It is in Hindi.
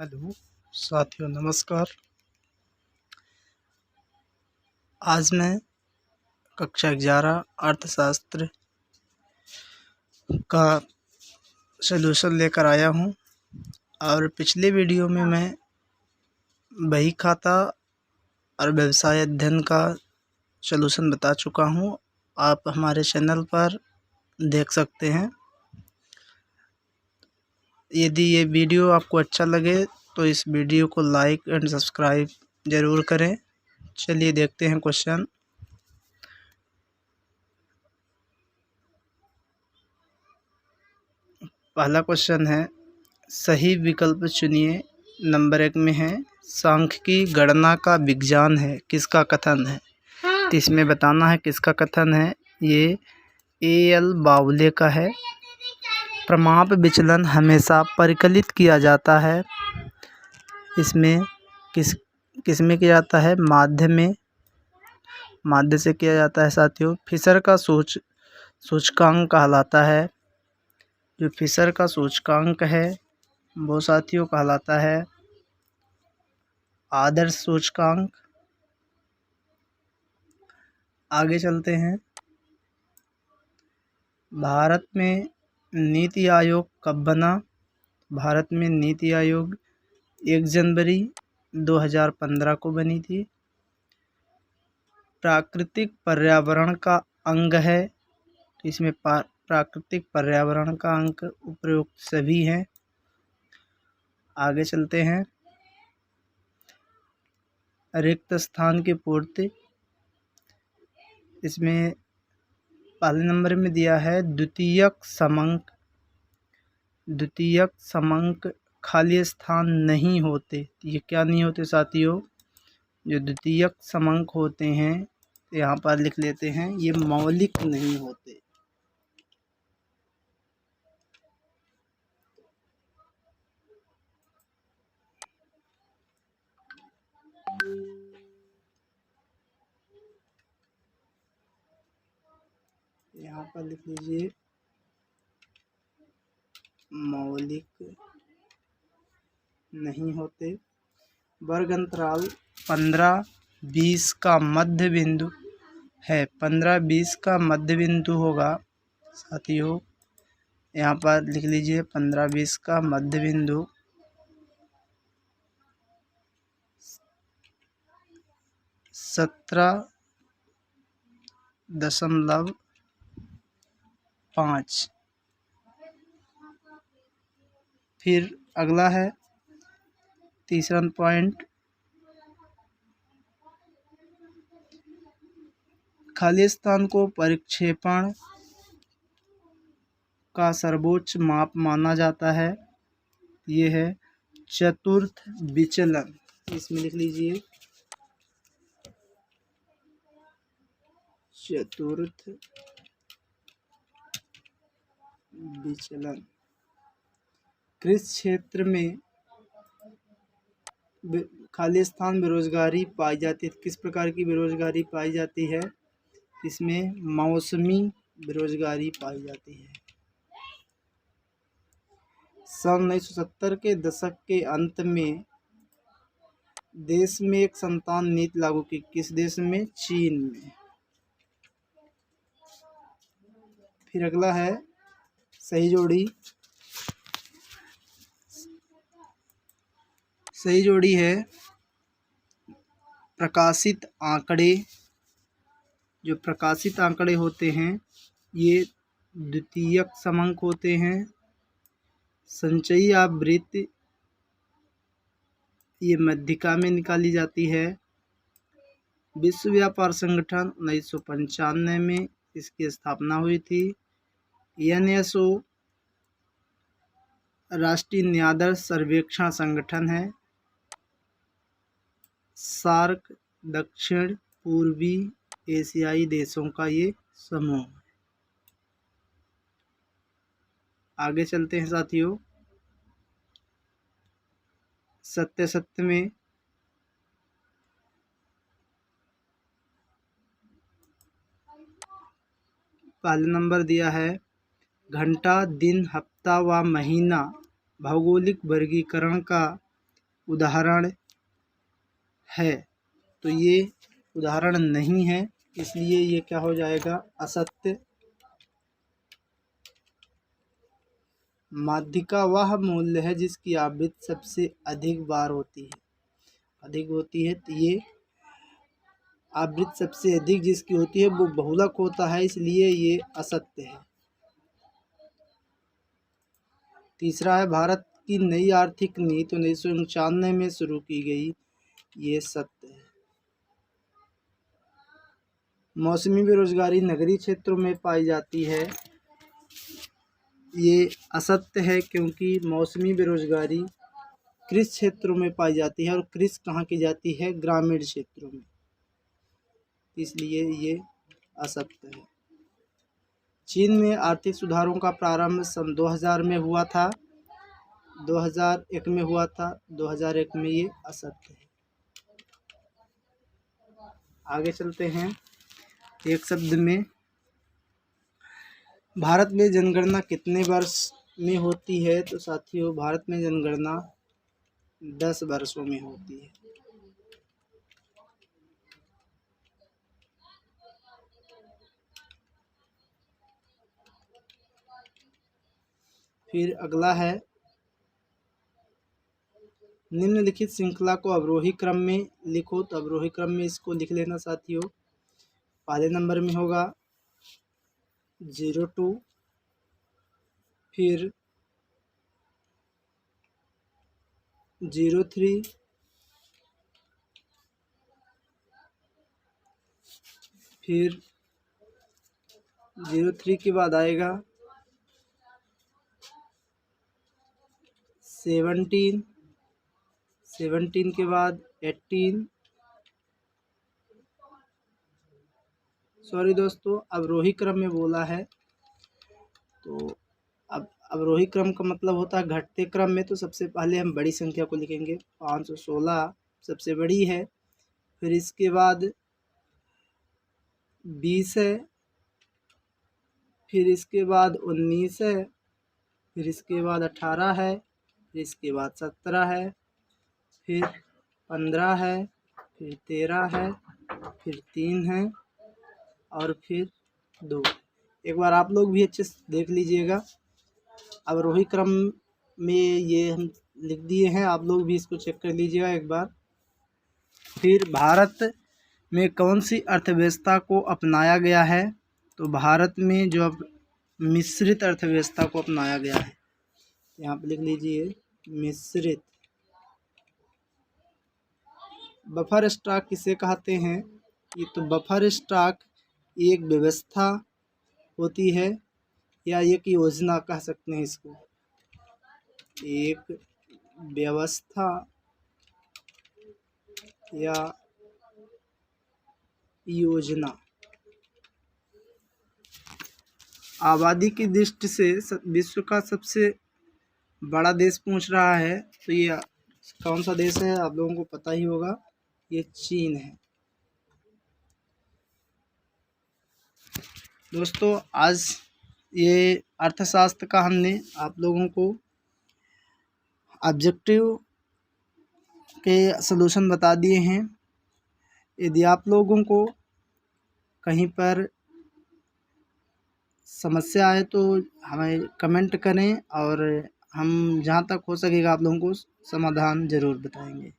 हेलो साथियों, नमस्कार। आज मैं कक्षा 11 अर्थशास्त्र का सलूशन लेकर आया हूँ। और पिछले वीडियो में मैं बही खाता और व्यवसाय अध्ययन का सलूशन बता चुका हूँ। आप हमारे चैनल पर देख सकते हैं। यदि ये वीडियो आपको अच्छा लगे तो इस वीडियो को लाइक एंड सब्सक्राइब ज़रूर करें। चलिए देखते हैं क्वेश्चन। पहला क्वेश्चन है, सही विकल्प चुनिए। नंबर 1 में है, सांख्यिकी गणना का विज्ञान है, किसका कथन है? तो इसमें बताना है किसका कथन है। ये एल बावले का है। प्रमाप विचलन हमेशा परिकलित किया जाता है। इसमें किसमें किया जाता है? माध्य में, माध्य से किया जाता है साथियों। फिशर का सूचकांक कहलाता है। जो फिशर का सूचकांक है वो साथियों कहलाता है आदर्श सूचकांक। आगे चलते हैं। भारत में नीति आयोग कब बना? भारत में नीति आयोग 1 जनवरी 2015 को बनी थी। प्राकृतिक पर्यावरण का अंग है। तो इसमें प्राकृतिक पर्यावरण का अंक उपयुक्त सभी हैं। आगे चलते हैं। रिक्त स्थान की पूर्ति, इसमें पहले नंबर में दिया है द्वितीयक समंक। द्वितीयक समंक खाली स्थान नहीं होते। ये क्या नहीं होते साथियों? जो द्वितीयक समंक होते हैं, यहाँ पर लिख लेते हैं, ये मौलिक नहीं होते। यहाँ पर लिख लीजिए, मौलिक नहीं होते। वर्ग अंतराल 15-20 का मध्य बिंदु है। 15-20 का मध्य बिंदु होगा साथियों। यहाँ पर लिख लीजिए 15-20 का मध्य बिंदु 17.5। फिर अगला है तीसरा पॉइंट, खाली स्थान को परिक्षेपण का सर्वोच्च माप माना जाता है। ये है चतुर्थ विचलन। इसमें लिख लीजिए चतुर्थ विचलन। कृषि क्षेत्र में खाली स्थान बेरोजगारी पाई जाती है। किस प्रकार की बेरोजगारी पाई जाती है? इसमें मौसमी बेरोजगारी पाई जाती है। सन 1970 के दशक के अंत में देश में एक संतान नीति लागू की। किस देश में? चीन में। फिर अगला है सही जोड़ी। सही जोड़ी है प्रकाशित आंकड़े। जो प्रकाशित आंकड़े होते हैं ये द्वितीयक समंक होते हैं। संचयी आवृत्ति ये मध्यिका में निकाली जाती है। विश्व व्यापार संगठन 1995 में इसकी स्थापना हुई थी। एनएसओ राष्ट्रीय न्यायाधीश सर्वेक्षण संगठन है। सार्क दक्षिण पूर्वी एशियाई देशों का ये समूह है। आगे चलते हैं साथियों। सत्य में पहला नंबर दिया है घंटा, दिन, हफ्ता व महीना भौगोलिक वर्गीकरण का उदाहरण है, तो ये उदाहरण नहीं है, इसलिए ये क्या हो जाएगा, असत्य। माध्यिका वह मूल्य है जिसकी आवृत्ति सबसे अधिक बार होती है, तो ये आवृत्ति सबसे अधिक जिसकी होती है वो बहुलक होता है, इसलिए ये असत्य है। तीसरा है, भारत की नई आर्थिक नीति 1995 में शुरू की गई, ये सत्य है। मौसमी बेरोजगारी नगरीय क्षेत्रों में पाई जाती है, ये असत्य है, क्योंकि मौसमी बेरोजगारी कृषि क्षेत्रों में पाई जाती है, और कृषि कहाँ की जाती है, ग्रामीण क्षेत्रों में, इसलिए ये असत्य है। चीन में आर्थिक सुधारों का प्रारंभ सन 2000 में हुआ था, 2001 में हुआ था, 2001 में, ये असत्य है। आगे चलते हैं, एक शब्द में, भारत में जनगणना कितने वर्ष में होती है, तो साथियों भारत में जनगणना 10 वर्षों में होती है। फिर अगला है, निम्नलिखित श्रृंखला को अवरोही क्रम में लिखो, तो अवरोही क्रम में इसको लिख लेना साथियों। पहले नंबर में होगा 02, फिर 03, फिर 03 के बाद आएगा 17, 17 के बाद 18, सॉरी दोस्तों अवरोही क्रम में बोला है, तो अब अवरोही क्रम का मतलब होता है घटते क्रम में, तो सबसे पहले हम बड़ी संख्या को लिखेंगे, 516 सबसे बड़ी है, फिर इसके बाद 20 है, फिर इसके बाद 19 है, फिर इसके बाद 18 है, फिर इसके बाद 17 है, फिर 15 है, फिर 13 है, फिर 3 है, और फिर 2। एक बार आप लोग भी अच्छे से देख लीजिएगा, अवरोही क्रम में ये हम लिख दिए हैं, आप लोग भी इसको चेक कर लीजिएगा एक बार। फिर भारत में कौन सी अर्थव्यवस्था को अपनाया गया है, तो भारत में जो अब मिश्रित अर्थव्यवस्था को अपनाया गया है, यहाँ पे लिख लीजिए मिश्रित। बफर स्टॉक किसे कहते हैं, ये तो बफर स्टॉक एक व्यवस्था होती है, या एक योजना कह सकते हैं इसको, एक व्यवस्था या योजना। आबादी की दृष्टि से विश्व का सबसे बड़ा देश पूछ रहा है, तो ये कौन सा देश है, आप लोगों को पता ही होगा, ये चीन है। दोस्तों आज ये अर्थशास्त्र का हमने आप लोगों को ऑब्जेक्टिव के सलूशन बता दिए हैं। यदि आप लोगों को कहीं पर समस्या आए तो हमें कमेंट करें, और हम जहाँ तक हो सकेगा आप लोगों को समाधान ज़रूर बताएंगे।